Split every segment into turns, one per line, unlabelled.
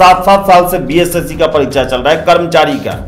7 साल से बीएसएससी का परीक्षा चल रहा है कर्मचारी का।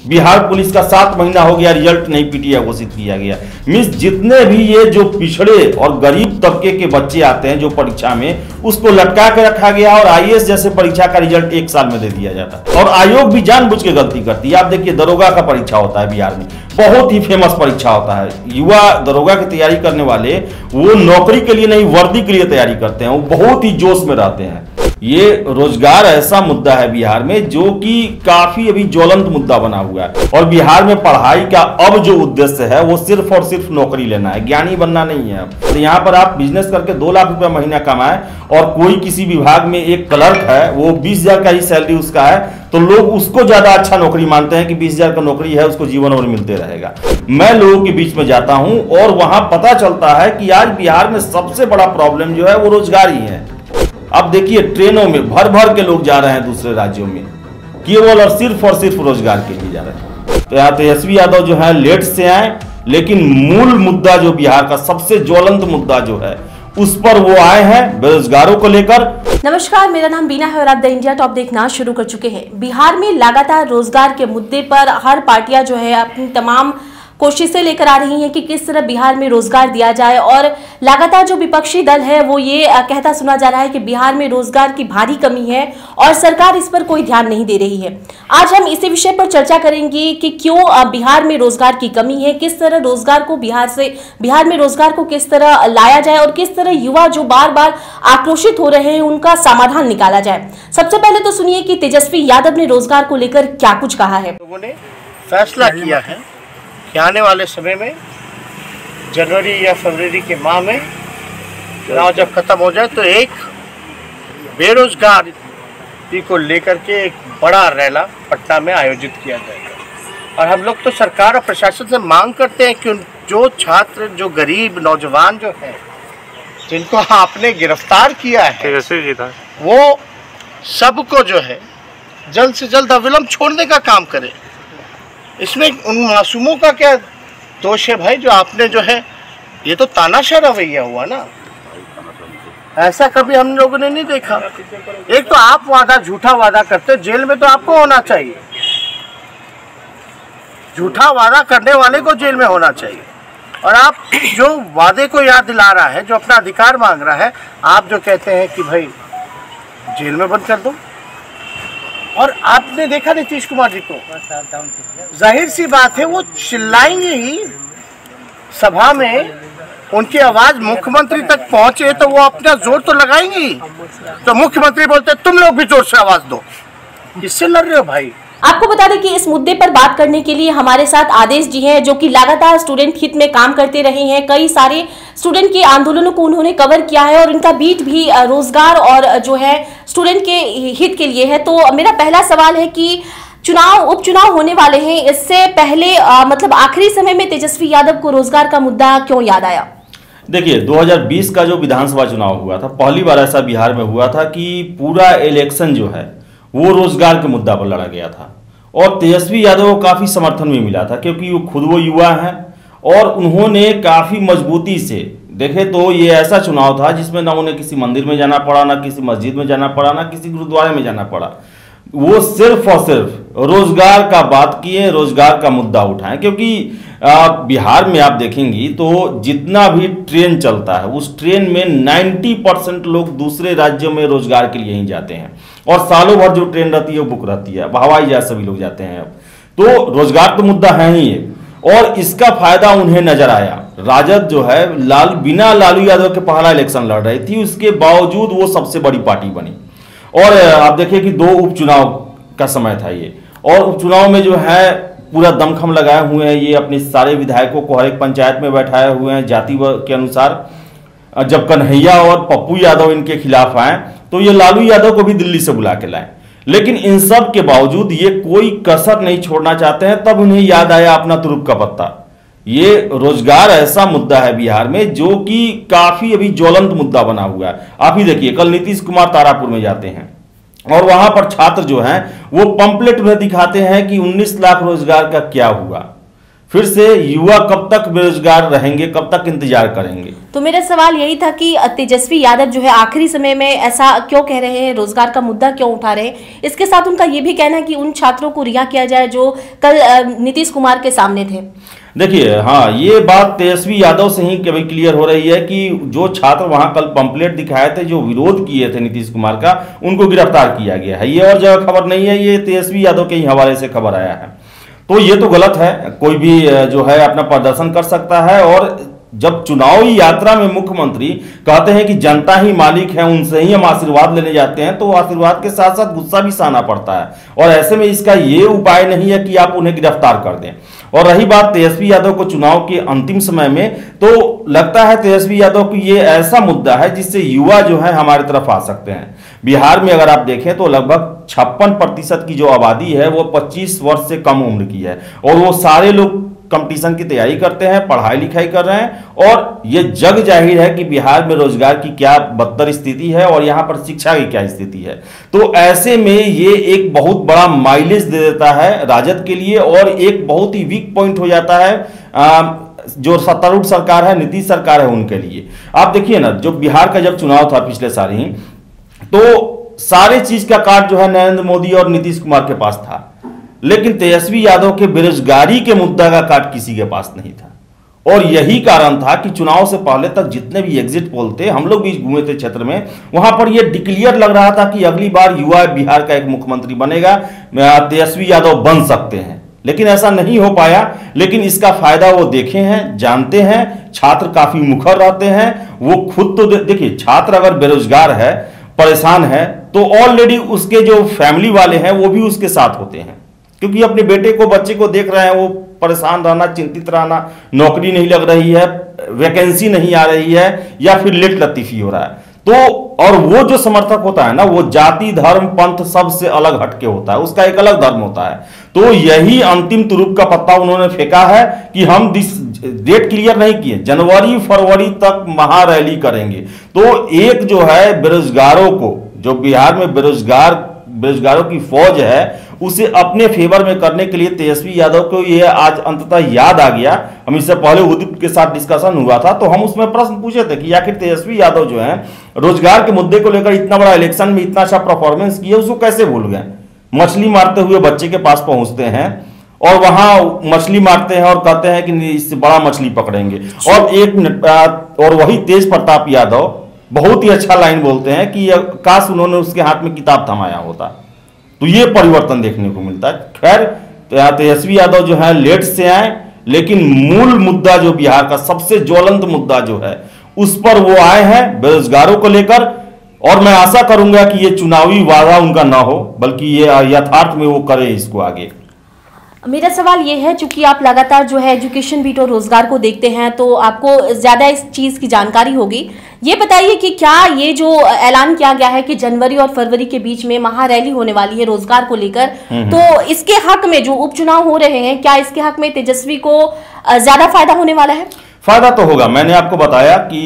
बिहार पुलिस का 7 महीना हो गया, रिजल्ट नहीं पीटीआई घोषित किया गया। मींस जितने भी ये जो पिछड़े और गरीब तबके के बच्चे आते हैं जो परीक्षा में, उसको लटका के रखा गया और आईएएस जैसे परीक्षा का रिजल्ट 1 साल में दे दिया जाता है। और आयोग भी जानबूझ के गलती करती है। आप देखिए, दरोगा का परीक्षा होता है बिहार में, बहुत ही फेमस परीक्षा होता है। युवा दरोगा की तैयारी करने वाले वो नौकरी के लिए नहीं, वर्दी के लिए तैयारी करते हैं, वो बहुत ही जोश में रहते हैं। ये रोजगार ऐसा मुद्दा है बिहार में जो कि काफी अभी ज्वलंत मुद्दा बना हुआ है। और बिहार में पढ़ाई का अब जो उद्देश्य है वो सिर्फ और सिर्फ नौकरी लेना है, ज्ञानी बनना नहीं है। तो यहाँ पर आप बिजनेस करके 2 लाख रुपया महीना कमाए और कोई किसी विभाग में एक क्लर्क है, वो 20,000 का ही सैलरी उसका है, तो लोग उसको ज्यादा अच्छा नौकरी मानते हैं कि 20,000 का नौकरी है, उसको जीवन भर मिलते रहेगा। मैं लोगों के बीच में जाता हूं और वहां पता चलता है कि आज बिहार में सबसे बड़ा प्रॉब्लम जो है वो रोजगार ही है। अब देखिए, ट्रेनों में भर भर के लोग जा रहे हैं दूसरे राज्यों में, केवल और सिर्फ रोजगार के लिए जा रहे हैं। तो यहाँ तेजस्वी यादव जो है लेट से आए, लेकिन मूल मुद्दा जो बिहार का सबसे ज्वलंत मुद्दा जो है उस पर वो आए हैं, बेरोजगारों को लेकर।
नमस्कार, मेरा नाम बीना है और आप द इंडिया टॉप देखना शुरू कर चुके हैं। बिहार में लगातार रोजगार के मुद्दे पर हर पार्टियां जो है अपनी तमाम कोशिशें लेकर आ रही हैं कि किस तरह बिहार में रोजगार दिया जाए। और लगातार जो विपक्षी दल है वो ये कहता सुना जा रहा है कि बिहार में रोजगार की भारी कमी है और सरकार इस पर कोई ध्यान नहीं दे रही है। आज हम इसी विषय पर चर्चा करेंगे कि क्यों बिहार में रोजगार की कमी है, किस तरह रोजगार को बिहार में रोजगार को किस तरह लाया जाए और किस तरह युवा जो बार बार आक्रोशित हो रहे हैं उनका समाधान निकाला जाए। सबसे पहले तो सुनिए कि तेजस्वी यादव ने रोजगार को लेकर क्या कुछ कहा है।
लोगों ने फैसला किया है कि आने वाले समय में जनवरी या फरवरी के माह में चुनाव जब खत्म हो जाए तो एक बेरोजगारी को लेकर के एक बड़ा रैला पटना में आयोजित किया जाएगा। और हम लोग तो सरकार और प्रशासन से मांग करते हैं कि जो छात्र, जो गरीब नौजवान जो हैं, जिनको आपने गिरफ्तार किया है, वो सबको जो है जल्द से जल्द अविलंब छोड़ने का काम करें। इसमें उन मासूमों का क्या दोष है भाई, जो आपने जो है, ये तो तानाशाह रवैया हुआ ना, ऐसा कभी हम लोगों ने नहीं देखा। एक तो आप झूठा वादा करते, जेल में तो आपको होना चाहिए, झूठा वादा करने वाले को जेल में होना चाहिए। और आप जो वादे को याद दिला रहा है, जो अपना अधिकार मांग रहा है, आप जो कहते हैं कि भाई जेल में बंद कर दो। और आपने देखा नीतीश कुमार जी को, जाहिर सी बात है वो चिल्लाएंगे ही सभा में, उनकी आवाज मुख्यमंत्री तक पहुंचे तो वो अपना जोर तो लगाएंगे ही। तो मुख्यमंत्री बोलते तुम लोग भी जोर से आवाज दो। किससे लड़ रहे हो भाई?
आपको बता दें कि इस मुद्दे पर बात करने के लिए हमारे साथ आदेश जी हैं, जो कि लगातार स्टूडेंट हित में काम करते रहे हैं। कई सारे स्टूडेंट के आंदोलनों को उन्होंने कवर किया है और इनका बीट भी रोजगार और जो है स्टूडेंट के हित के लिए है। तो मेरा पहला सवाल है कि उपचुनाव होने वाले हैं, इससे पहले मतलब आखिरी समय में तेजस्वी यादव को रोजगार का मुद्दा क्यों याद आया?
देखिए, 2020 का जो विधानसभा चुनाव हुआ था, पहली बार ऐसा बिहार में हुआ था कि पूरा इलेक्शन जो है वो रोजगार के मुद्दा पर लड़ा गया था। और तेजस्वी यादव को काफ़ी समर्थन भी मिला था, क्योंकि वो युवा हैं और उन्होंने काफ़ी मजबूती से, देखे तो ये ऐसा चुनाव था जिसमें ना उन्हें किसी मंदिर में जाना पड़ा, ना किसी मस्जिद में जाना पड़ा, ना किसी गुरुद्वारे में जाना पड़ा। वो सिर्फ और सिर्फ रोजगार का बात किए, रोजगार का मुद्दा उठाएं। क्योंकि बिहार में आप देखेंगी तो जितना भी ट्रेन चलता है, उस ट्रेन में 90% लोग दूसरे राज्यों में रोजगार के लिए ही जाते हैं। और सालों भर जो ट्रेन रहती है वो बुक रहती है, हवाई जहाज सभी लोग जाते हैं। तो रोजगार तो मुद्दा है ही है, और इसका फायदा उन्हें नजर आया। राजद जो है बिना लालू यादव के पहला इलेक्शन लड़ रही थी, उसके बावजूद वो सबसे बड़ी पार्टी बनी। और आप देखिए कि 2 उपचुनाव का समय था ये, और उपचुनाव में जो है पूरा दमखम लगाए हुए हैं ये, अपने सारे विधायकों को हर एक पंचायत में बैठाए हुए हैं जाति के अनुसार। जब कन्हैया और पप्पू यादव इनके खिलाफ आए तो ये लालू यादव को भी दिल्ली से बुला के लाए। लेकिन इन सब के बावजूद ये कोई कसर नहीं छोड़ना चाहते हैं। तब उन्हें याद आया अपना तुरुप का पत्ता। ये रोजगार ऐसा मुद्दा है बिहार में जो कि काफी अभी ज्वलंत मुद्दा बना हुआ है। आप ही देखिए, कल नीतीश कुमार तारापुर में जाते हैं और वहां पर छात्र जो हैं वो पंपलेट में दिखाते हैं कि 19 लाख रोजगार का क्या हुआ। फिर से युवा कब तक बेरोजगार रहेंगे, कब तक इंतजार करेंगे?
तो मेरा सवाल यही था कि तेजस्वी यादव जो है आखिरी समय में ऐसा क्यों कह रहे हैं, रोजगार का मुद्दा क्यों उठा रहे हैं? इसके साथ उनका ये भी कहना है कि उन छात्रों को रिहा किया जाए जो कल नीतीश कुमार के सामने थे।
देखिए, हाँ, ये बात तेजस्वी यादव से ही कभी क्लियर हो रही है कि जो छात्र वहां कल पंपलेट दिखाए थे, जो विरोध किए थे नीतीश कुमार का, उनको गिरफ्तार किया गया है। ये और जगह खबर नहीं है, ये तेजस्वी यादव के ही हवाले से खबर आया है। तो ये तो गलत है। कोई भी जो है अपना प्रदर्शन कर सकता है, और जब चुनावी यात्रा में मुख्यमंत्री कहते हैं कि जनता ही मालिक है, उनसे ही हम आशीर्वाद लेने जाते हैं, तो आशीर्वाद के साथ साथ गुस्सा भी सहना पड़ता है। और ऐसे में इसका ये उपाय नहीं है कि आप उन्हें गिरफ्तार कर दें। और रही बात तेजस्वी यादव को चुनाव के अंतिम समय में, तो लगता है तेजस्वी यादव को ये ऐसा मुद्दा है जिससे युवा जो है हमारी तरफ आ सकते हैं। बिहार में अगर आप देखें तो लगभग 56% की जो आबादी है वो 25 वर्ष से कम उम्र की है, और वो सारे लोग कंपटीशन की तैयारी करते हैं, पढ़ाई लिखाई कर रहे हैं, और ये जग जाहिर है कि बिहार में रोजगार की क्या बदतर स्थिति है और यहाँ पर शिक्षा की क्या स्थिति है। तो ऐसे में ये एक बहुत बड़ा माइलेज दे देता है राजद के लिए, और एक बहुत ही वीक पॉइंट हो जाता है जो सत्तारूढ़ सरकार है, नीतीश सरकार है, उनके लिए। आप देखिए ना, जो बिहार का जब चुनाव था पिछले साल ही, तो सारे चीज का कार्ड जो है नरेंद्र मोदी और नीतीश कुमार के पास था, लेकिन तेजस्वी यादव के बेरोजगारी के मुद्दा का कार्ड किसी के पास नहीं था। और यही कारण था कि चुनाव से पहले तक जितने भी एग्जिट पोल थे, हम लोग भी घूमे थे क्षेत्र में, वहां पर यह डिक्लेयर लग रहा था कि अगली बार युवा बिहार का एक मुख्यमंत्री बनेगा, तेजस्वी यादव बन सकते हैं। लेकिन ऐसा नहीं हो पाया। लेकिन इसका फायदा वो देखे हैं, जानते हैं। छात्र काफी मुखर रहते हैं। वो खुद तो देखिए, छात्र अगर बेरोजगार है, परेशान है, तो ऑलरेडी उसके जो फैमिली वाले हैं वो भी उसके साथ होते हैं, क्योंकि अपने बेटे को, बच्चे को देख रहे हैं, वो परेशान रहना, चिंतित रहना, नौकरी नहीं लग रही है, वैकेंसी नहीं आ रही है, या फिर लेट लतीफी हो रहा है। तो और वो जो समर्थक होता है ना, वो जाति, धर्म, पंथ सबसे अलग हटके होता है, उसका एक अलग धर्म होता है। तो यही अंतिम तुरुप का पत्ता उन्होंने फेंका है कि हम डेट क्लियर नहीं किए, जनवरी फरवरी तक महारैली करेंगे। तो एक जो है बेरोजगारों को, जो बिहार में बेरोजगारों की फौज है, उसे अपने फेवर में करने के लिए तेजस्वी यादव को यह आज अंततः याद आ गया। हम इससे पहले उदित के साथ डिस्कशन हुआ था, तो हम उसमें प्रश्न पूछे थे कि आखिर तेजस्वी यादव जो है रोजगार के मुद्दे को लेकर इतना बड़ा इलेक्शन में इतना अच्छा परफॉर्मेंस किया, उसको कैसे भूल गए? मछली मारते हुए बच्चे के पास पहुंचते हैं और वहां मछली मारते हैं और कहते हैं कि इससे बड़ा मछली पकड़ेंगे। और वही तेज प्रताप यादव बहुत ही अच्छा लाइन बोलते हैं कि काश उन्होंने उसके हाथ में किताब थमाया होता। तो ये परिवर्तन देखने को मिलता है। खैर, तेजस्वी यादव जो है लेट से आए, लेकिन मूल मुद्दा जो बिहार का सबसे ज्वलंत मुद्दा जो है, उस पर वो आए हैं बेरोजगारों को लेकर। और मैं आशा करूंगा कि ये चुनावी वादा उनका ना हो, बल्कि ये यथार्थ में वो करे इसको आगे।
मेरा सवाल ये है, चूंकि आप लगातार जो है एजुकेशन बीट और रोजगार को देखते हैं, तो आपको ज्यादा इस चीज की जानकारी होगी। ये बताइए कि क्या ये जो ऐलान किया गया है कि जनवरी और फरवरी के बीच में महारैली होने वाली है रोजगार को लेकर, तो इसके हक में जो उपचुनाव हो रहे हैं, क्या इसके हक में तेजस्वी को ज्यादा फायदा होने वाला है?
फायदा तो होगा। मैंने आपको बताया कि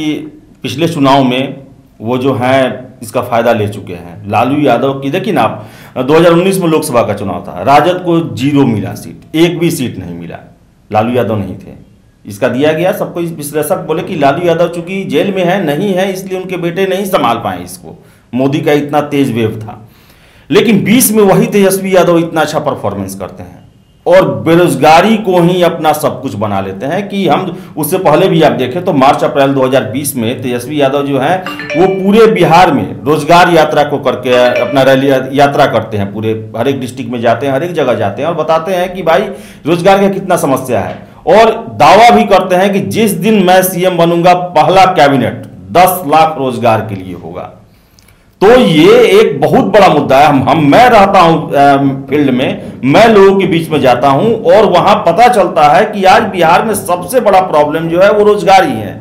पिछले चुनाव में वो जो है इसका फायदा ले चुके हैं। लालू यादव की देखिए ना आप, 2019 में लोकसभा का चुनाव था, राजद को 0 मिला सीट, एक भी सीट नहीं मिला। लालू यादव नहीं थे, इसका दिया गया। सबको विश्लेषक बोले कि लालू यादव चूंकि जेल में है, नहीं है, इसलिए उनके बेटे नहीं संभाल पाए इसको। मोदी का इतना तेज वेव था। लेकिन 20 में वही तेजस्वी यादव इतना अच्छा परफॉर्मेंस करते हैं और बेरोजगारी को ही अपना सब कुछ बना लेते हैं। कि हम उससे पहले भी आप देखें तो मार्च अप्रैल 2020 में तेजस्वी यादव जो है वो पूरे बिहार में रोजगार यात्रा को करके अपना रैली यात्रा करते हैं, पूरे हर एक डिस्ट्रिक्ट में जाते हैं, हर एक जगह जाते हैं और बताते हैं कि भाई रोजगार का कितना समस्या है। और दावा भी करते हैं कि जिस दिन मैं सीएम बनूंगा, पहला कैबिनेट 10 लाख रोजगार के लिए होगा। तो ये एक बहुत बड़ा मुद्दा है। मैं रहता हूं फील्ड में, मैं लोगों के बीच में जाता हूं और वहां पता चलता है कि आज बिहार में सबसे बड़ा प्रॉब्लम जो है वो रोजगार ही है।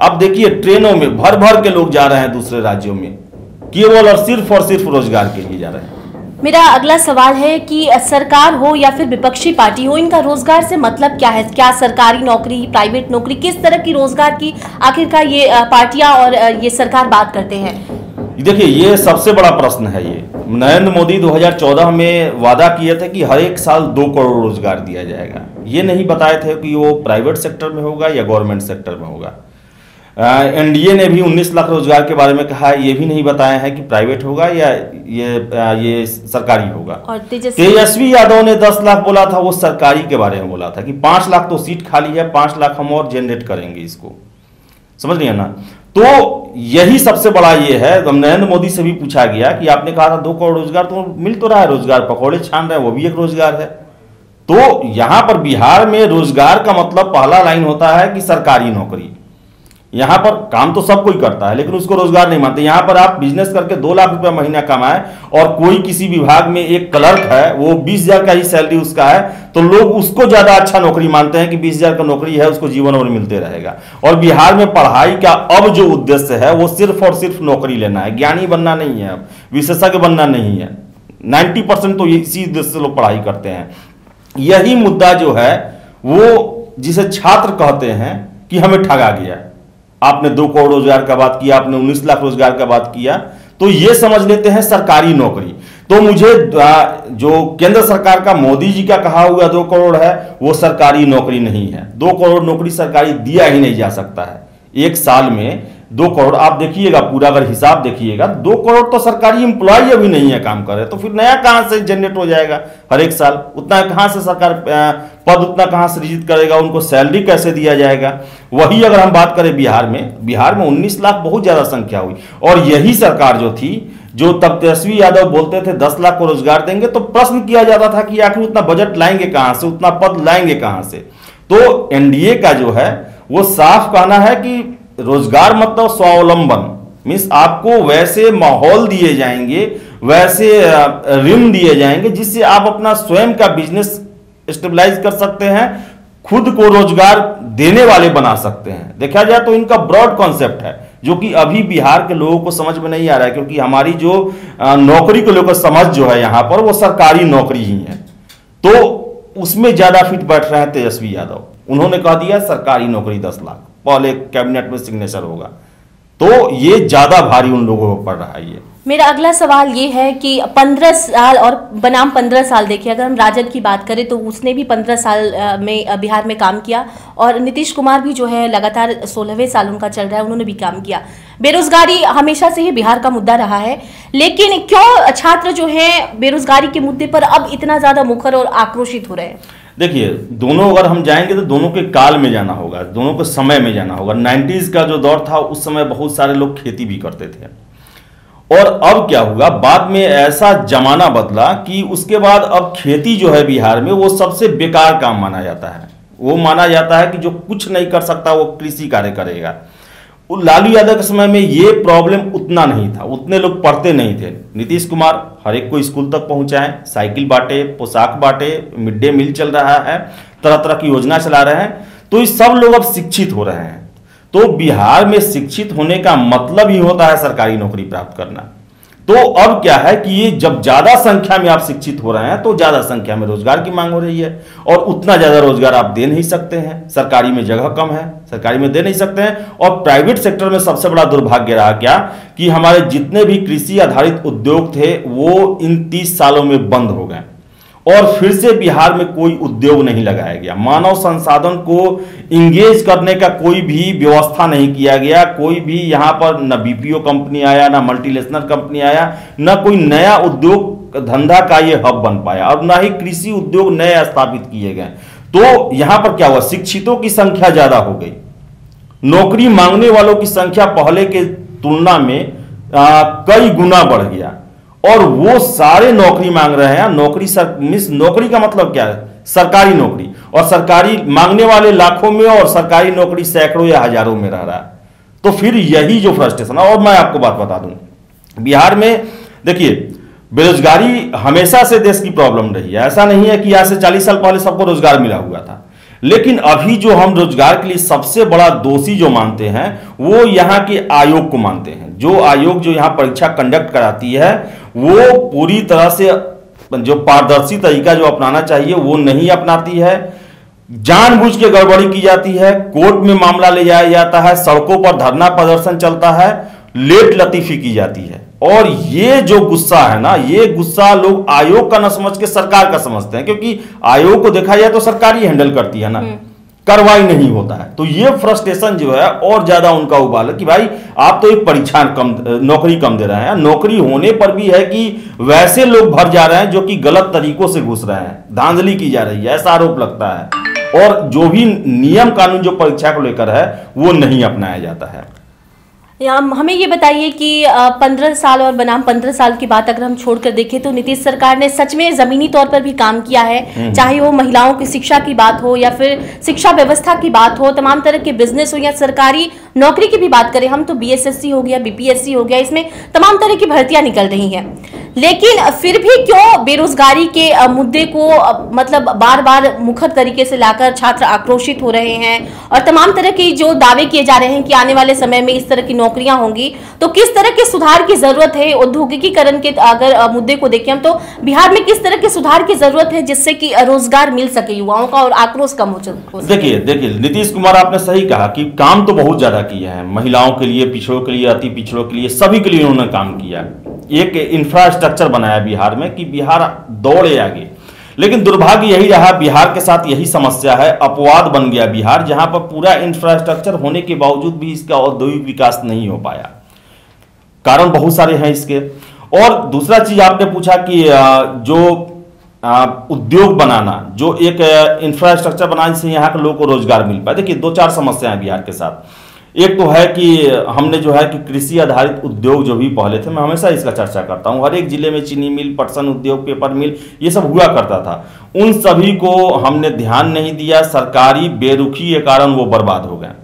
अब देखिए, ट्रेनों में भर भर के लोग जा रहे हैं दूसरे राज्यों में, केवल और सिर्फ रोजगार के लिए जा रहे हैं।
मेरा अगला सवाल है कि सरकार हो या फिर विपक्षी पार्टी हो, इनका रोजगार से मतलब क्या है? क्या सरकारी नौकरी, प्राइवेट नौकरी, किस तरह की रोजगार की आखिरकार ये पार्टियां और ये सरकार बात करते हैं?
देखिए, ये सबसे बड़ा प्रश्न है। ये नरेंद्र मोदी 2014 में वादा किए थे कि हर एक साल 2 करोड़ रोजगार दिया जाएगा। ये नहीं बताए थे कि वो प्राइवेट सेक्टर में होगा या गवर्नमेंट सेक्टर में होगा। एनडीए ने भी 19 लाख रोजगार के बारे में कहा है, ये भी नहीं बताया है कि प्राइवेट होगा या ये सरकारी होगा।
और
तेजस्वी यादव ने 10 लाख बोला था, वो सरकारी के बारे में बोला था कि 5 लाख तो सीट खाली है, 5 लाख हम और जनरेट करेंगे। इसको समझ रही है ना? तो यही सबसे बड़ा ये है। नरेंद्र मोदी से भी पूछा गया कि आपने कहा था 2 करोड़ रोजगार, तो मिल तो रहा है रोजगार, पकौड़े छान रहे हैं, वो भी एक रोजगार है। तो यहां पर बिहार में रोजगार का मतलब पहला लाइन होता है कि सरकारी नौकरी। यहां पर काम तो सब कोई करता है, लेकिन उसको रोजगार नहीं मानते। यहां पर आप बिजनेस करके 2 लाख रुपया महीना कमाए और कोई किसी विभाग में एक क्लर्क है, वो 20,000 का ही सैलरी उसका है, तो लोग उसको ज्यादा अच्छा नौकरी मानते हैं कि 20,000 का नौकरी है, उसको जीवन भर मिलते रहेगा। और बिहार में पढ़ाई का अब जो उद्देश्य है वो सिर्फ और सिर्फ नौकरी लेना है, ज्ञानी बनना नहीं है, विशेषज्ञ बनना नहीं है। 90% तो इसी उद्देश्य से लोग पढ़ाई करते हैं। यही मुद्दा जो है वो जिसे छात्र कहते हैं कि हमें ठगा गया। आपने 2 करोड़ रोजगार का बात किया, आपने 19 लाख रोजगार का बात किया, तो ये समझ लेते हैं सरकारी नौकरी। तो मुझे जो केंद्र सरकार का मोदी जी का कहा हुआ 2 करोड़ है, वो सरकारी नौकरी नहीं है। 2 करोड़ नौकरी सरकारी दिया ही नहीं जा सकता है। एक साल में 2 करोड़, आप देखिएगा पूरा अगर हिसाब देखिएगा, 2 करोड़ तो सरकारी एम्प्लॉय अभी नहीं है काम कर रहे, तो फिर नया कहां से जनरेट हो जाएगा हर एक साल? उतना कहां से सरकार पद उतना कहां सृजित करेगा? उनको सैलरी कैसे दिया जाएगा? वही अगर हम बात करें बिहार में 19 लाख बहुत ज्यादा संख्या हुई। और यही सरकार जो थी, जो तब तेजस्वी यादव बोलते थे 10 लाख को रोजगार देंगे, तो प्रश्न किया जाता था कि आखिर उतना बजट लाएंगे कहां से, उतना पद लाएंगे कहां से? तो एनडीए का जो है वो साफ कहना है कि रोजगार मतलब स्वावलंबन, मीन्स आपको वैसे माहौल दिए जाएंगे, वैसे ऋण दिए जाएंगे जिससे आप अपना स्वयं का बिजनेस स्टेबलाइज कर सकते हैं, खुद को रोजगार देने वाले बना सकते हैं। देखा जाए तो इनका ब्रॉड कॉन्सेप्ट है, जो कि अभी बिहार के लोगों को समझ में नहीं आ रहा है, क्योंकि हमारी जो नौकरी को लेकर समझ जो है यहाँ पर, वो सरकारी नौकरी ही है। तो उसमें ज्यादा फिट बैठ रहे हैं तेजस्वी यादव। उन्होंने कह दिया सरकारी नौकरी 10 लाख, पहले कैबिनेट में सिग्नेचर होगा, तो ये ज्यादा भारी उन लोगों को पड़ रहा है। ये
मेरा अगला सवाल ये है कि 15 साल और बनाम 15 साल देखिए, अगर हम राजद की बात करें तो उसने भी 15 साल में बिहार में काम किया, और नीतीश कुमार भी जो है लगातार 16वें साल उनका चल रहा है, उन्होंने भी काम किया। बेरोजगारी हमेशा से ही बिहार का मुद्दा रहा है, लेकिन क्यों छात्र जो है बेरोजगारी के मुद्दे पर अब इतना ज्यादा मुखर और आक्रोशित हो रहे हैं?
देखिए, दोनों अगर हम जाएंगे तो दोनों के काल में जाना होगा, दोनों के समय में जाना होगा। 90s का जो दौर था, उस समय बहुत सारे लोग खेती भी करते थे, और अब क्या हुआ, बाद में ऐसा जमाना बदला कि उसके बाद अब खेती जो है बिहार में, वो सबसे बेकार काम माना जाता है। वो माना जाता है कि जो कुछ नहीं कर सकता वो कृषि कार्य करेगा। लालू यादव के समय में ये प्रॉब्लम उतना नहीं था, उतने लोग पढ़ते नहीं थे। नीतीश कुमार हर एक को स्कूल तक पहुंचाएं, साइकिल बांटे, पोशाक बांटे, मिड डे मील चल रहा है, तरह तरह की योजना चला रहे हैं, तो ये सब लोग अब शिक्षित हो रहे हैं। तो बिहार में शिक्षित होने का मतलब ही होता है सरकारी नौकरी प्राप्त करना। तो अब क्या है कि ये जब ज्यादा संख्या में आप शिक्षित हो रहे हैं, तो ज्यादा संख्या में रोजगार की मांग हो रही है, और उतना ज्यादा रोजगार आप दे नहीं सकते हैं, सरकारी में जगह कम है, सरकारी में दे नहीं सकते हैं। और प्राइवेट सेक्टर में सबसे बड़ा दुर्भाग्य रहा क्या कि हमारे जितने भी कृषि आधारित उद्योग थे, वो इन 30 सालों में बंद हो गए, और फिर से बिहार में कोई उद्योग नहीं लगाया गया। मानव संसाधन को इंगेज करने का कोई भी व्यवस्था नहीं किया गया। कोई भी यहाँ पर न बीपीओ कंपनी आया, ना मल्टीनेशनल कंपनी आया, ना कोई नया उद्योग धंधा का ये हब बन पाया, और ना ही कृषि उद्योग नए स्थापित किए गए। तो यहाँ पर क्या हुआ, शिक्षितों की संख्या ज्यादा हो गई, नौकरी मांगने वालों की संख्या पहले के तुलना में कई गुना बढ़ गया, और वो सारे नौकरी मांग रहे हैं। नौकरी का मतलब क्या है, सरकारी नौकरी, और सरकारी मांगने वाले लाखों में और सरकारी नौकरी सैकड़ों या हजारों में रह रहा है। तो फिर यही जो फ्रस्ट्रेशन है। और मैं आपको बात बता दूं, बिहार में देखिए, बेरोजगारी हमेशा से देश की प्रॉब्लम रही है। ऐसा नहीं है कि आज से 40 साल पहले सबको रोजगार मिला हुआ था, लेकिन अभी जो हम रोजगार के लिए सबसे बड़ा दोषी जो मानते हैं, वो यहाँ के आयोग को मानते हैं। जो आयोग जो यहाँ परीक्षा कंडक्ट कराती है, वो पूरी तरह से जो पारदर्शी तरीका जो अपनाना चाहिए वो नहीं अपनाती है। जानबूझ के गड़बड़ी की जाती है, कोर्ट में मामला ले जाया जाता है, सड़कों पर धरना प्रदर्शन चलता है, लेट लतीफी की जाती है। और ये जो गुस्सा है ना, ये गुस्सा लोग आयोग का न समझ के सरकार का समझते हैं, क्योंकि आयोग को देखा जाए तो सरकार ही हैंडल करती है ना, कार्रवाई नहीं होता है। तो ये फ्रस्ट्रेशन जो है और ज्यादा उनका उबाल है कि भाई आप तो एक परीक्षा कम, नौकरी कम दे रहे हैं, नौकरी होने पर भी है कि वैसे लोग भर जा रहे हैं जो कि गलत तरीकों से घुस रहे हैं, धांधली की जा रही है, ऐसा आरोप लगता है। और जो भी नियम कानून जो परीक्षा को लेकर है वो नहीं अपनाया जाता है।
हमें ये बताइए कि 15 साल और बनाम 15 साल की बात अगर हम छोड़कर देखें तो नीतीश सरकार ने सच में जमीनी तौर पर भी काम किया है, चाहे वो महिलाओं की शिक्षा की बात हो या फिर शिक्षा व्यवस्था की बात हो, तमाम तरह के बिजनेस हो या सरकारी नौकरी की भी बात करें हम तो बीएसएससी हो गया, बीपीएससी हो गया, इसमें तमाम तरह की भर्तियां निकल रही हैं। लेकिन फिर भी क्यों बेरोजगारी के मुद्दे को मतलब बार बार मुखर तरीके से लाकर छात्र आक्रोशित हो रहे हैं और तमाम तरह की जो दावे किए जा रहे हैं कि आने वाले समय में इस तरह की नौकरियां होंगी, तो किस तरह के सुधार की जरूरत है? औद्योगिकीकरण के अगर मुद्दे को देखें हम तो बिहार में किस तरह के सुधार की जरूरत है जिससे कि रोजगार मिल सके युवाओं का और आक्रोश कम हो सके?
देखिए नीतीश कुमार आपने सही कहा कि काम तो बहुत ज्यादा किया है, महिलाओं के लिए, पिछड़ों के लिए, अति पिछड़ों के लिए, सभी के लिए उन्होंने काम किया। एक इंफ्रास्ट्रक्चर बनाया बिहार में कि बिहार दौड़े आगे। लेकिन दुर्भाग्य यही रहा, बिहार के साथ यही समस्या है, अपवाद बन गया बिहार, जहां पर पूरा इंफ्रास्ट्रक्चर होने के बावजूद भी इसका औद्योगिक विकास नहीं हो पाया। कारण बहुत सारे हैं इसके। और दूसरा चीज आपने पूछा कि जो उद्योग बनाना, जो एक इंफ्रास्ट्रक्चर बनाने से यहाँ के लोगों को रोजगार मिल पाए। देखिए 2-4 समस्याएं बिहार के साथ। एक तो है कि हमने जो है कि कृषि आधारित उद्योग जो भी पहले थे, मैं हमेशा इसका चर्चा करता हूं, हर एक जिले में चीनी मिल, पटसन उद्योग, पेपर मिल, ये सब हुआ करता था। उन सभी को हमने ध्यान नहीं दिया, सरकारी बेरुखी के कारण वो बर्बाद हो गए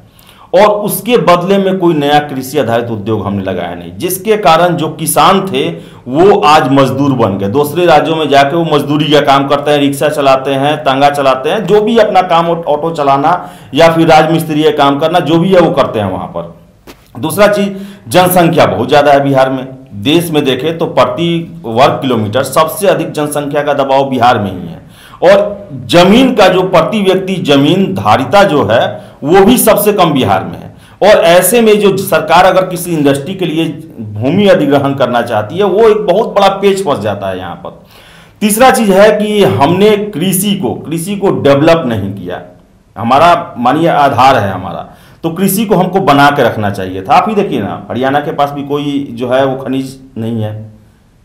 और उसके बदले में कोई नया कृषि आधारित उद्योग हमने लगाया नहीं, जिसके कारण जो किसान थे वो आज मजदूर बन गए। दूसरे राज्यों में जाके वो मजदूरी का काम करते हैं, रिक्शा चलाते हैं, तांगा चलाते हैं, जो भी अपना काम, ऑटो चलाना या फिर राजमिस्त्री का काम करना, जो भी है वो करते हैं वहां पर। दूसरा चीज, जनसंख्या बहुत ज्यादा है बिहार में। देश में देखें तो प्रति वर्ग किलोमीटर सबसे अधिक जनसंख्या का दबाव बिहार में ही है। और जमीन का जो प्रति व्यक्ति जमीन धारिता जो है वो भी सबसे कम बिहार में है। और ऐसे में जो सरकार अगर किसी इंडस्ट्री के लिए भूमि अधिग्रहण करना चाहती है, वो एक बहुत बड़ा पेच फंस जाता है यहाँ पर। तीसरा चीज है कि हमने कृषि को डेवलप नहीं किया। हमारा मानिए आधार है हमारा, तो कृषि को हमको बना के रखना चाहिए था। आप ही देखिए ना, हरियाणा के पास भी कोई जो है वो खनिज नहीं है,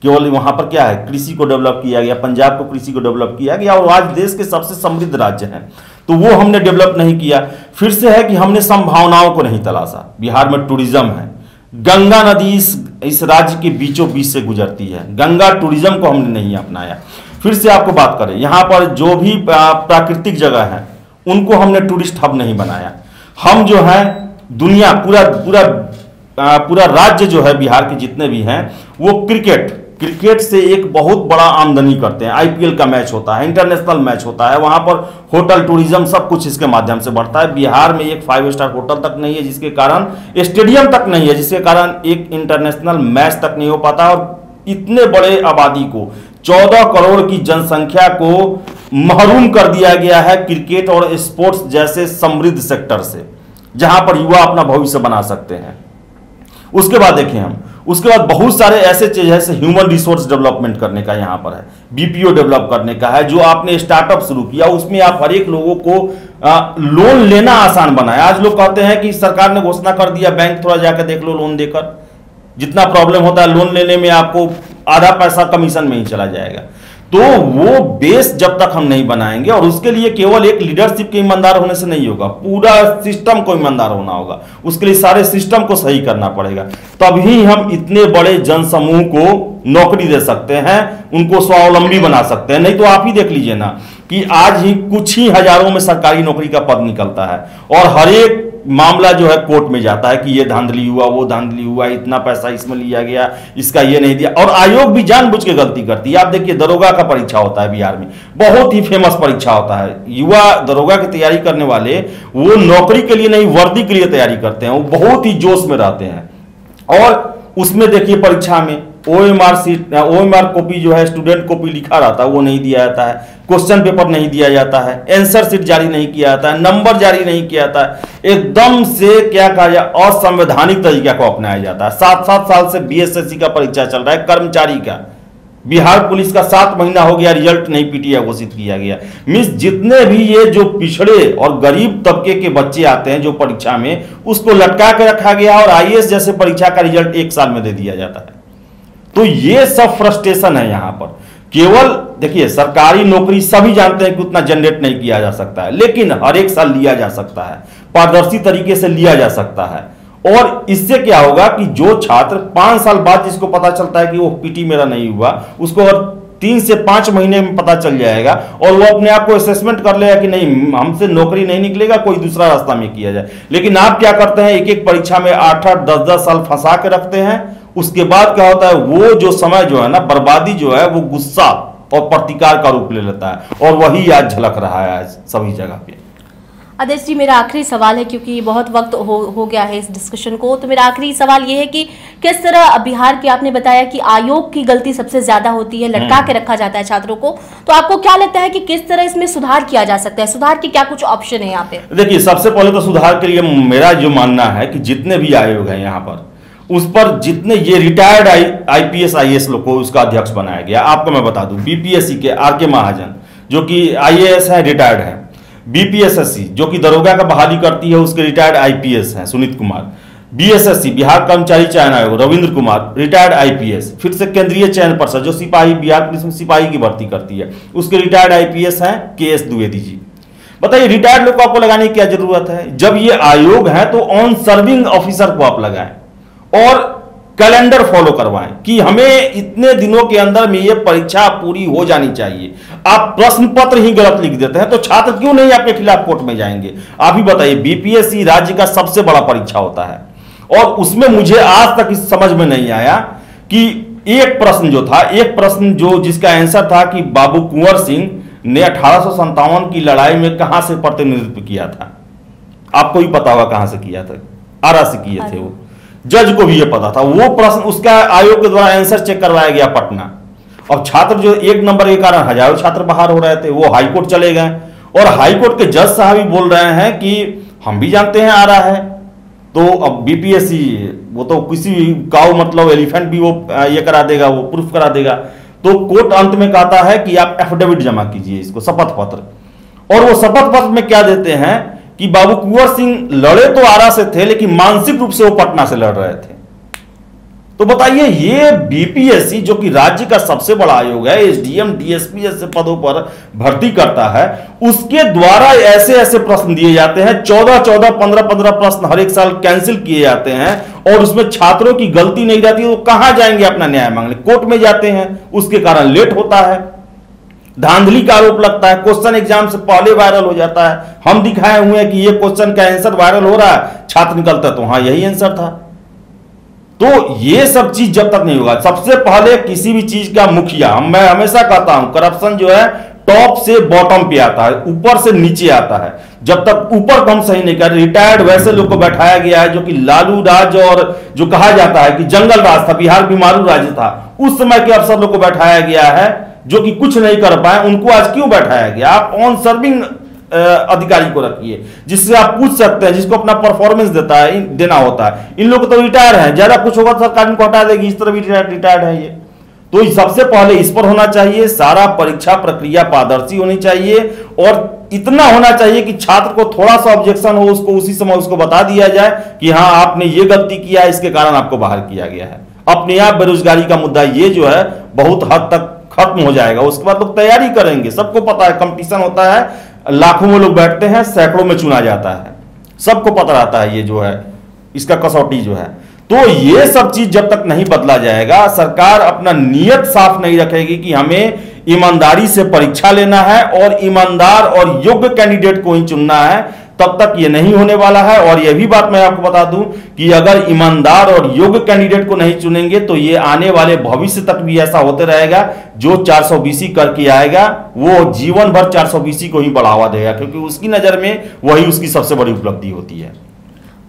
केवल वहां पर क्या है, कृषि को डेवलप किया गया। पंजाब को कृषि को डेवलप किया गया और आज देश के सबसे समृद्ध राज्य हैं, तो वो हमने डेवलप नहीं किया। फिर से है कि हमने संभावनाओं को नहीं तलाशा। बिहार में टूरिज्म है, गंगा नदी इस राज्य के बीचों बीच से गुजरती है, गंगा टूरिज्म को हमने नहीं अपनाया। फिर से आपको बात करें, यहाँ पर जो भी प्राकृतिक जगह है उनको हमने टूरिस्ट हब नहीं बनाया। हम जो है दुनिया पूरा राज्य जो है बिहार के जितने भी हैं वो क्रिकेट से एक बहुत बड़ा आमदनी करते हैं। आईपीएल का मैच होता है, इंटरनेशनल मैच होता है, वहां पर होटल टूरिज्म सब कुछ इसके माध्यम से बढ़ता है। बिहार में एक 5 स्टार होटल तक नहीं है, जिसके कारण स्टेडियम तक नहीं है, जिसके कारण एक इंटरनेशनल मैच तक नहीं हो पाता। और इतने बड़े आबादी को, 14 करोड़ की जनसंख्या को महरूम कर दिया गया है क्रिकेट और स्पोर्ट्स जैसे समृद्ध सेक्टर से, जहां पर युवा अपना भविष्य बना सकते हैं। उसके बाद देखें हम, उसके बाद बहुत सारे ऐसे चीज है, जैसे ह्यूमन रिसोर्स डेवलपमेंट करने का यहाँ पर है, बीपीओ डेवलप करने का है, जो आपने स्टार्टअप शुरू किया, उसमें आप हर एक लोगों को लोन लेना आसान बनाया। आज लोग कहते हैं कि सरकार ने घोषणा कर दिया, बैंक थोड़ा जाकर देख लो लोन देकर, जितना प्रॉब्लम होता है लोन लेने में आपको आधा पैसा कमीशन में ही चला जाएगा। तो वो बेस जब तक हम नहीं बनाएंगे, और उसके लिए केवल एक लीडरशिप के ईमानदार होने से नहीं होगा, पूरा सिस्टम को ईमानदार होना होगा। उसके लिए सारे सिस्टम को सही करना पड़ेगा, तभी हम इतने बड़े जनसमूह को नौकरी दे सकते हैं, उनको स्वावलंबी बना सकते हैं। नहीं तो आप ही देख लीजिए ना कि आज ही कुछ ही हजारों में सरकारी नौकरी का पद निकलता है और हर एक मामला जो है कोर्ट में जाता है कि ये धांधली हुआ, वो धांधली हुआ, इतना पैसा इसमें लिया गया, इसका ये नहीं दिया। और आयोग भी जानबूझ के गलती करती है। आप देखिए दरोगा का परीक्षा होता है बिहार में, बहुत ही फेमस परीक्षा होता है। युवा दरोगा की तैयारी करने वाले वो नौकरी के लिए नहीं, वर्दी के लिए तैयारी करते हैं, वो बहुत ही जोश में रहते हैं। और उसमें देखिए परीक्षा में OMR सीट, OMR कॉपी जो है स्टूडेंट कॉपी लिखा रहता है वो नहीं दिया जाता है, क्वेश्चन पेपर नहीं दिया जाता है, आंसर शीट जारी नहीं किया जाता है, नंबर जारी नहीं किया जाता है। एकदम से क्या कहा जाए असंवैधानिक तरीका को अपनाया जाता है। 7-7 साल से BSSC का परीक्षा चल रहा है, कर्मचारी का। बिहार पुलिस का 7 महीना हो गया, रिजल्ट नहीं PTI घोषित किया गया। मींस जितने भी ये जो पिछड़े और गरीब तबके के बच्चे आते हैं जो परीक्षा में, उसको लटका के रखा गया और IAS जैसे परीक्षा का रिजल्ट 1 साल में दे दिया जाता है। तो ये सब फ्रस्ट्रेशन है यहाँ पर। केवल देखिए, सरकारी नौकरी सभी जानते हैं कि उतना जनरेट नहीं किया जा सकता है, लेकिन हर एक साल लिया जा सकता है, पारदर्शी तरीके से लिया जा सकता है। और इससे क्या होगा कि जो छात्र 5 साल बाद जिसको पता चलता है कि वो PT मेरा नहीं हुआ, उसको और 3 से 5 महीने में पता चल जाएगा और वो अपने आप को असेसमेंट कर लेगा कि नहीं, हमसे नौकरी नहीं निकलेगा, कोई दूसरा रास्ता में किया जाए। लेकिन आप क्या करते हैं, एक एक परीक्षा में 8-8, 10-10 साल फंसा के रखते हैं। उसके बाद क्या होता है, वो जो समय जो है ना, बर्बादी जो है, वो गुस्सा और प्रतिकार का रूप ले लेता है। और वही आज झलक रहा है आज सभी जगह पे।
आदेश जी, मेरा आखिरी सवाल है, क्योंकि बहुत वक्त हो गया है इस डिस्कशन को, तो मेरा आखिरी सवाल ये है कि किस तरह बिहार के, आपने बताया कि आयोग की गलती सबसे ज्यादा होती है, लटका के रखा जाता है छात्रों को, तो आपको क्या लगता है कि किस तरह इसमें सुधार किया जा सकता है? सुधार के क्या कुछ ऑप्शन है यहाँ पे?
देखिए, सबसे पहले तो सुधार के लिए मेरा जो मानना है कि जितने भी आयोग हैं यहाँ पर, उस पर जितने ये रिटायर्ड IPS IAS लोग को उसका अध्यक्ष बनाया गया। आपको मैं बता दूं, BPSC के RK महाजन जो कि IAS है, रिटायर्ड है। BPSSC जो कि दरोगा का बहाली करती है, उसके रिटायर्ड IPS हैं सुनीत कुमार। BSSC बिहार कर्मचारी चयन आयोग, रविंद्र कुमार, रिटायर्ड IPS। फिर से केंद्रीय चयन परिषद जो सिपाही, बिहार पुलिस में सिपाही की भर्ती करती है, उसके रिटायर्ड IPS हैं KS द्विवेदी जी। बताइए, रिटायर्ड लोग को आपको लगाने की क्या जरूरत है? जब ये आयोग है तो ऑन सर्विंग ऑफिसर को आप लगाएं और कैलेंडर फॉलो करवाएं कि हमें इतने दिनों के अंदर में ये परीक्षा पूरी हो जानी चाहिए। आप प्रश्न पत्र ही गलत लिख देते हैं तो छात्र क्यों नहीं आपके खिलाफ कोर्ट में जाएंगे? आप ही बताइए, BPSC राज्य का सबसे बड़ा परीक्षा होता है और उसमें मुझे आज तक इस समझ में नहीं आया कि एक प्रश्न जो जिसका आंसर था कि बाबू कुंवर सिंह ने 1857 की लड़ाई में कहां से प्रतिनिधित्व किया था। आपको भी पता होगा कहां से किया था, आरा से किए थे वो। जज को भी ये पता था। वो प्रश्न उसका आयोग के द्वारा आंसर चेक करवाया गया पटना। और छात्र जो 1 नंबर के कारण हजारों छात्र बाहर हो रहे थे, वो हाईकोर्ट चले गए और हाईकोर्ट के जज साहब भी बोल रहे हैं कि हम भी जानते हैं आ रहा है। तो अब BPSC वो तो किसी काऊ मतलब एलिफेंट भी वो ये करा देगा, वो प्रूफ करा देगा। तो कोर्ट अंत में कहता है कि आप एफिडेविट जमा कीजिए, इसको शपथ पत्र। और वो शपथ पत्र में क्या देते हैं कि बाबू कुंवर सिंह लड़े तो आरा से थे, लेकिन मानसिक रूप से वो पटना से लड़ रहे थे। तो बताइए, ये BPSC जो कि राज्य का सबसे बड़ा आयोग है, SDM DSP जैसे पदों पर भर्ती करता है, उसके द्वारा ऐसे ऐसे प्रश्न दिए जाते हैं। 14-14, 15-15 प्रश्न हर एक साल कैंसिल किए जाते हैं और उसमें छात्रों की गलती नहीं रहती। वो कहां जाएंगे अपना न्याय मांगने? कोर्ट में जाते हैं, उसके कारण लेट होता है, धांधली का आरोप लगता है, क्वेश्चन एग्जाम से पहले वायरल हो जाता है। हम दिखाए हुए हैं कि ये क्वेश्चन का आंसर वायरल हो रहा है, छात्र निकलता है तो हाँ यही आंसर था। तो ये सब चीज जब तक नहीं होगा, सबसे पहले किसी भी चीज का मुखिया, मैं हमेशा कहता हूं करप्शन जो है टॉप से बॉटम पे आता है, ऊपर से नीचे आता है। जब तक ऊपर को हम सही नहीं कर, रिटायर्ड वैसे लोग को बैठाया गया है जो कि लालू राज और जो कहा जाता है कि जंगल राज था, बिहार बीमारू राज्य था, उस समय के अफसर लोग को बैठाया गया है जो कि कुछ नहीं कर पाए। उनको आज क्यों बैठाया गया? आप ऑन सर्विंग अधिकारी को रखिए जिससे आप पूछ सकते हैं, जिसको अपना परफॉर्मेंस देना होता है। इन लोग तो रिटायर हैं, ज्यादा कुछ होगा तो सरकार इनको हटा देगी, इस तरह भी रिटायर्ड है ये। तो सबसे पहले इस पर होना चाहिए, सारा परीक्षा प्रक्रिया पारदर्शी होनी चाहिए और इतना होना चाहिए कि छात्र को थोड़ा सा ऑब्जेक्शन हो, उसको उसी समय उसको बता दिया जाए कि हाँ आपने ये गलती किया, इसके कारण आपको बाहर किया गया है। अपने आप बेरोजगारी का मुद्दा ये जो है बहुत हद तक खत्म हो जाएगा। उसके बाद लोग तैयारी करेंगे, सबको पता है कंपटीशन होता है, लाखों में लोग बैठते हैं, सैकड़ों में चुना जाता है, सबको पता रहता है ये जो है इसका कसौटी जो है। तो ये सब चीज जब तक नहीं बदला जाएगा, सरकार अपना नियत साफ नहीं रखेगी कि हमें ईमानदारी से परीक्षा लेना है और ईमानदार और योग्य कैंडिडेट को ही चुनना है, तब तक ये नहीं होने वाला है। और यह भी बात मैं आपको बता दूं कि अगर ईमानदार और योग्य कैंडिडेट को नहीं चुनेंगे तो ये आने वाले भविष्य तक भी ऐसा होते रहेगा। जो 420 करके आएगा वो जीवन भर 420 को ही बढ़ावा देगा, क्योंकि उसकी नजर में वही उसकी सबसे बड़ी उपलब्धि होती है।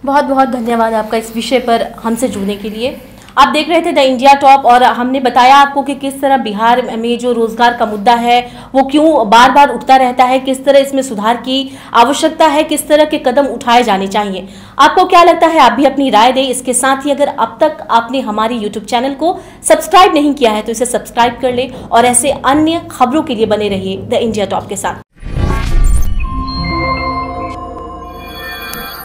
बहुत बहुत धन्यवाद आपका इस विषय पर हमसे जुड़ने के लिए। आप देख रहे थे द इंडिया टॉप और हमने बताया आपको कि किस तरह बिहार में जो रोजगार का मुद्दा है वो क्यों बार बार उठता रहता है, किस तरह इसमें सुधार की आवश्यकता है, किस तरह के कदम उठाए जाने चाहिए। आपको क्या लगता है, आप भी अपनी राय दें। इसके साथ ही अगर अब तक आपने हमारी यूट्यूब चैनल को सब्सक्राइब नहीं किया है तो इसे सब्सक्राइब कर ले और ऐसे अन्य खबरों के लिए बने रहिए द इंडिया टॉप के साथ।